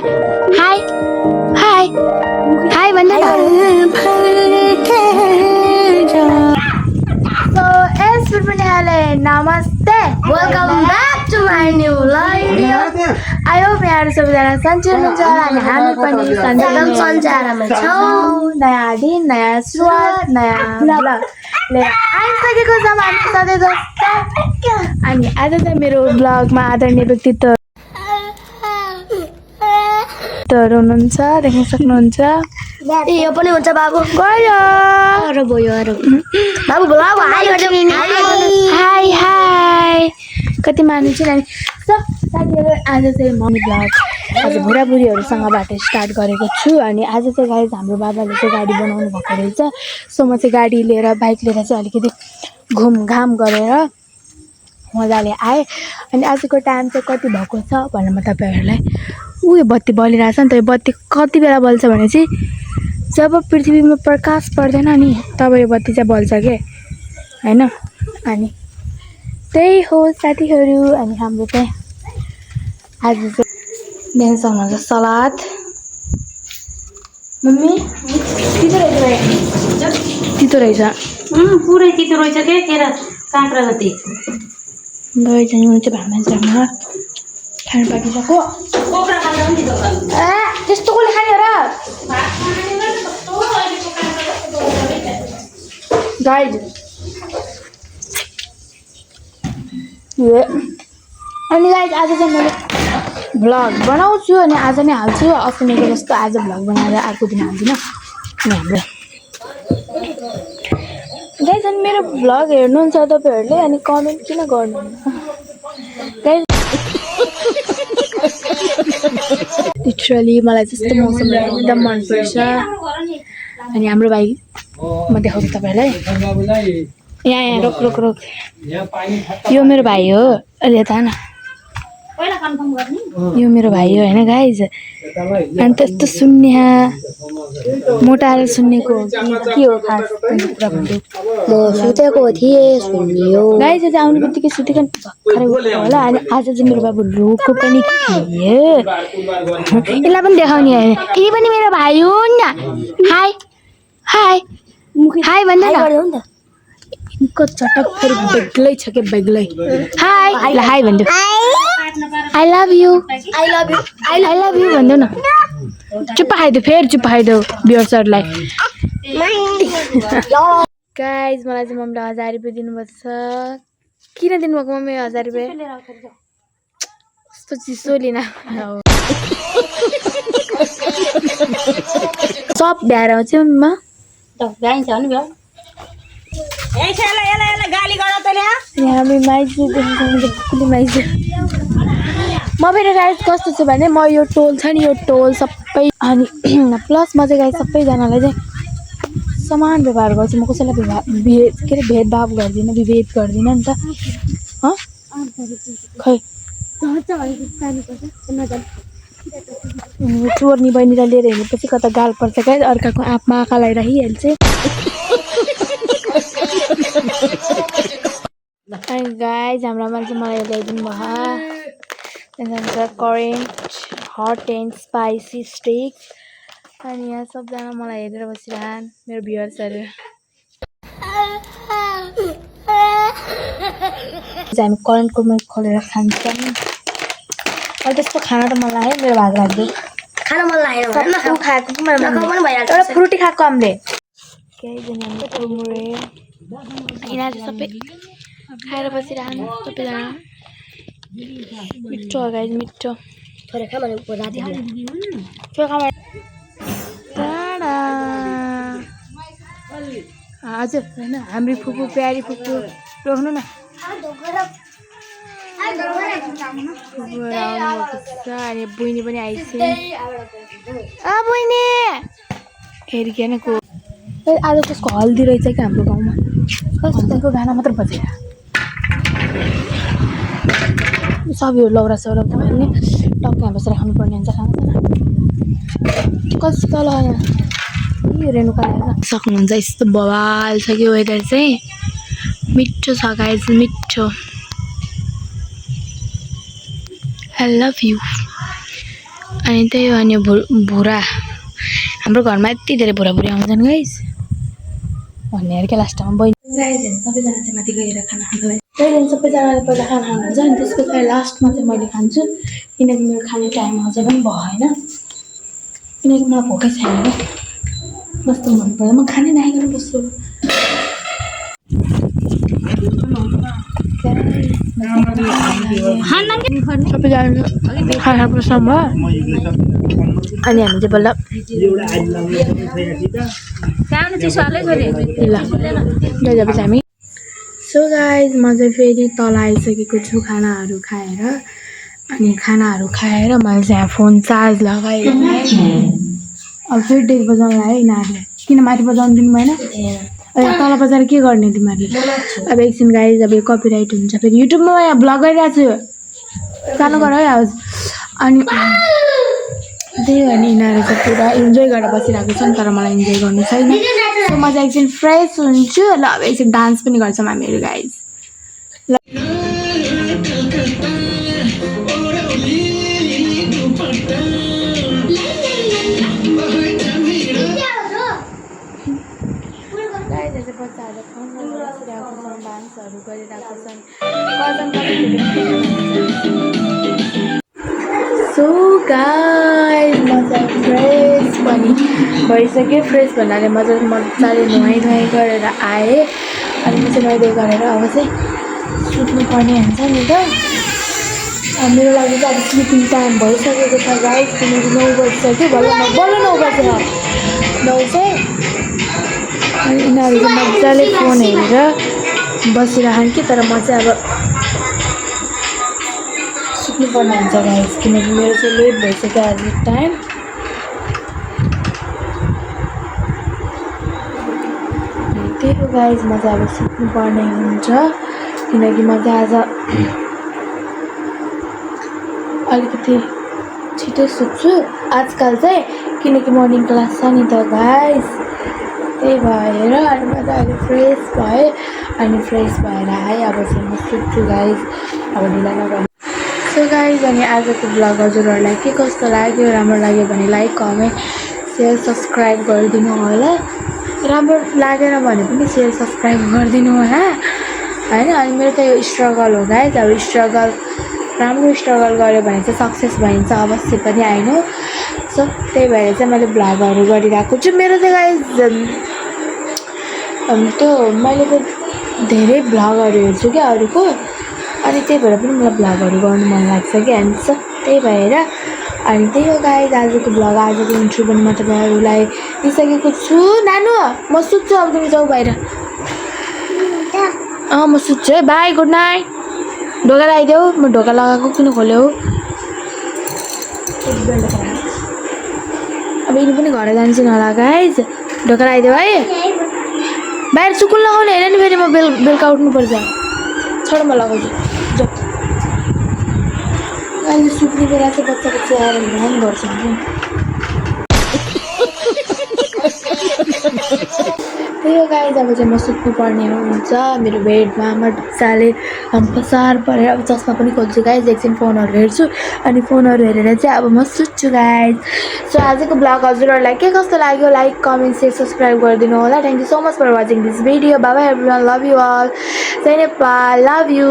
हाय हाय हाय भन्दा So, yes, namaste. Welcome back to my new video. I hope you are सबैजना सन्चै हुनुहुन्छ अनि हामी पनि सन्चैमा छौँ। नयाँ दिन, नयाँ सुरुवात, नयाँ ब्लग लिएर आइसकेको छौँ हामी सधैँ जस्तो। अनि आज चाहिँ मेरो ब्लगमा आदरणीय व्यक्तित्व हुनुहुन्छ, देख्न सक्नुहुन्छ। यो पनि हुन्छ बाबु गयो अरे भयो अरे बाबु ब्लग हाई हाई हाई कति मानिन्छ नि साथीहरू। आज चाहिँ मम्मी ब्लग आज बुढाबुढीहरूसँगबाट स्टार्ट गरेको छु। अनि आज चाहिँ गाइज हाम्रो बाबाले चाहिँ गाडी बनाउनु भएको रहेछ। सो म चाहिँ गाडी लिएर बाइक लिएर चाहिँ अलिकति घुमघाम गरेर मजाले आएँ। अनि आजको टाइम चाहिँ कति भएको छ भनेर म तपाईँहरूलाई उयो बत्ती बलिरहेछ नि त। यो बत्ती कति बेला बल्छ भने चाहिँ जब पृथ्वीमा प्रकाश पर्दैन नि तब यो बत्ती चाहिँ बल्छ के होइन। अनि त्यही हो साथीहरू। अनि हाम्रो चाहिँ आज चाहिँ देख्न सक्नुहुन्छ सलाद। मम्मी तितो रहेछ पुरै तितो रहेछ के तेरा काँक्रा जति गएर चाहिँ हुन्छ भाँडा जामा खानु पाकिसक्यो। कोक्रा काँक्रा पनि तितो खानु त्यस्तो कसले खाने र गाइज। अनि गाइज आज चाहिँ मैले भ्लग बनाउँछु अनि आज नै हाल्छु। अस्तिको जस्तो आज भ्लग बनाएर अर्को दिन हाल्दिनँ। अनि हाम्रो गाइज अनि मेरो भ्लग हेर्नुहुन्छ तपाईँहरूले अनि कमेन्ट किन गर्नुहुन्न गाइज। लिटरली मलाई त्यस्तो मौसम एकदम मनपर्छ। अनि हाम्रो भाइ म देखाउँछु तपाईँहरूलाई। यहाँ रोक रोक रोक यो मेरो भाइ हो। अहिले यता न यो मेरो भाइ हो होइन गाइज। अनि त्यस्तो सुन्ने मोटाएर सुन्नेको के हो खास कुरा भन्छु म सुतेको थिएँ सुन्यो गाइज। चाहिँ आउने बित्तिकै सुतेको भर्खरै उठ्यो होला। अनि आज चाहिँ मेरो बाबु रोको पनि थिए यसलाई पनि देखाउने होइन। यी पनि मेरो भाइ हो नि। हाई हाई हाई भन्दा न यिनको चटक फेरि बेग्लै छ कि बेग्लै। हाई हाई भन्दो I love you I love you I love you भन्दो न। चुप्पा खाइदियो फेरि चुप्पा खाइदियो बियर सरलाई। गाइज मलाई चाहिँ मम्मीले 1000 रुपियाँ दिनुभएको छ। किन दिनुभएको मम्मी 1000 रुपियाँ? कस्तो चिसो लिन सब भ्याएर आउँछ म गाइन्छ नि भ्या गाली गर तैँले हामी माइजू देख्नु माइजू। म फेरि गाइज कस्तो छु भने म यो टोल छ नि यो टोल सबै अनि प्लस म चाहिँ गाइज सबैजनालाई चाहिँ समान व्यवहार गर्छु। म कसैलाई के अरे भेदभाव गर्दिनँ विभेद गर्दिनँ नि त। खै चोर्नी बहिनीलाई लिएर हिँडेपछि कता गाल पर्छ गाइज। अर्काको आँपमा आँखा लगाइराखिहाल्छ। अनि गाइज हाम्रो मान्छे मलाई ल्याइदिनु भयो current hot and spicy stick. अनि यहाँ सबजना मलाई हेरेर बसिरहन् मेरो भ्युअर्सहरू। हामी करेन्टको मिल्क खोलेर खान्छौँ। अहिले त्यस्तो खाना त मलाई लाग्यो मेरो भाग लाग्यो खाना मन लागेन सब खाएको कि मलाई एउटा फ्रुटी खाएको हामीले केही यिनीहरू सबै खाएर बसिरहनु सबैजना। मिठो हो गाइज मिठो। थोरै खा भने राति हजुर होइन हाम्रो फुपू प्यारी फुपू रोक्नु न। अनि बहिनी पनि आइसक्यो। बहिनी हेरिकन को आज त्यसको हल्दी रहेछ कि हाम्रो गाउँमा कस्तो गाना मात्र बजेर सबैहरू लौरा सौरा तपाईँहरूले टक्कै बसेर खानुपर्ने हुन्छ खाना कस्तो ल रेणुका सक्नुहुन्छ। यस्तो बवाल छ कि वेदर चाहिँ मिठो छ गाइज मिठो। आई लभ यु अनि त्यही हो अनि भुरा हाम्रो घरमा यति धेरै भुराभुरी आउँछन् गाइस भन्ने अरे के लास्टमा बहिनी गाइस सबैजना चाहिँ माथि गएर खाना खानु त्यहाँदेखि सबैजनाले पहिला खाना खानुहुन्छ अनि त्यसको चाहिँ लास्टमा चाहिँ मैले खान्छु किनकि मेरो खाने टाइम अझै पनि भयो होइन किनकि मलाई भोकै छैन क्या कस्तो मनपर्छ म खानै नआइकन बस्छु सबैजना खाना बस्छौँ भयो अनि हामी चाहिँ बल्ल ल हामी सो गाइज म चाहिँ फेरि तल आइसकेको छु खानाहरू खाएर अनि खानाहरू खाएर मैले चाहिँ यहाँ फोन चार्ज लगाएर अब फेरि डेक बजाउनु लाग्यो यिनीहरूले किन माथि बजाउनु दिनु भएन तल बजाएर के गर्ने तिमीहरूले अब एकछिन गाइज अब यो कपिराइट हुन्छ फेरि युट्युबमा यहाँ ब्लग गरिरहेको छु चालु गर है आवाज अनि त्यही हो नि यिनीहरू चाहिँ पुरा इन्जोय गरेर बसिरहेको छन् तर मलाई इन्जोय गर्नु छैन सो म चाहिँ एकछिन फ्रेस हुन्छु ल अब एकछिन डान्स पनि गर्छौँ हामीहरू गाइज बच्चाहरूले फोनमा बसिरहेको छन् डान्सहरू गरिरहेको छन् सो गाइस म चाहिँ फ्रेस पनि भइसक्यो फ्रेस भन्नाले मजाले नुहाइ गरेर आएँ अनि म चाहिँ नुहाइधुवाइ गरेर अब चाहिँ सुत्नु पर्ने हुन्छ नि त मेरो लागि चाहिँ अब स्लिपिङ टाइम भइसकेको छ गाइस किनकि 9 बजिसक्यो बल्ल 9 बज्यो 9 चाहिँ अनि यिनीहरू चाहिँ मजाले फोन हेरेर बसिरहन् कि तर म चाहिँ अब सुत्नुपर्ने हुन्छ गाइस किनकि मेरो चाहिँ लेट भइसक्यो आज टाइम त्यही हो गाइस म चाहिँ अब सुत्नुपर्ने हुन्छ किनकि म चाहिँ आज अलिकति छिटो सुत्छु आजकल चाहिँ किनकि मर्निङ क्लास छ नि त गाइस त्यही भएर अनि म चाहिँ अहिले फ्रेस भएँ अनि फ्रेस भएर आएँ अब चाहिँ म सुत्छु गाइस अब ढिला नगर्नु सो गाइस अनि आजको ब्लग हजुरहरूलाई के कस्तो लाग्यो राम्रो लाग्यो भने लाइक कमेन्ट सेयर सब्सक्राइब गरिदिनु होला राम्रो लागेन भने पनि सेयर सब्सक्राइब गरिदिनु होला होइन अनि मेरो त यो स्ट्रगल हो गाइस अब राम्रो स्ट्रगल गऱ्यो भने चाहिँ सक्सेस भइन्छ अवश्य पनि होइन सो त्यही भएर चाहिँ मैले भ्लगहरू गरिरहेको छु मेरो चाहिँ गाइस त्यो मैले त धेरै भ्लगहरू हेर्छु क्या अरूको अनि त्यही भएर पनि मलाई भ्लगहरू गर्नु मन लाग्छ क्या अनि त्यही भएर अनि त्यही हो गाइस आजको भ्लग आजको इन्ट्रो पनि म तपाईँहरूलाई दिइसकेको छु नानु म सुत्छु अब तिमी जाऊ बाहिर म सुत्छु है बाई गुड नाइट ढोका लगाइदेऊ म ढोका लगाएको किन खोल्यौ अब यिनी पनि घर जान्छु होला गाइस ढोका लगाइदेऊ है बाहिर सुकुन लगाउने होइन नि फेरि म बेलुका उठ्नुपर्छ छोड म लगाउँछु जाऊ अहिले सुत्ने बेला चाहिँ बच्चा आएर ध्यान गर्छ त्यही हो गाइस अब चाहिँ म सुत्नुपर्ने हुन्छ मेरो बेडमा मजाले पसार परेर अब चस्मा पनि खोल्छु गाइस एकछिन फोनहरू हेर्छु अनि फोनहरू हेरेर चाहिँ अब म सुत्छु गाइस सो आजको ब्लग हजुरहरूलाई के कस्तो लाग्यो लाइक कमेन्ट सेयर सब्सक्राइब गरिदिनु होला thank you so much for watching this video bye bye everyone love you all जय नेपाल लभ यु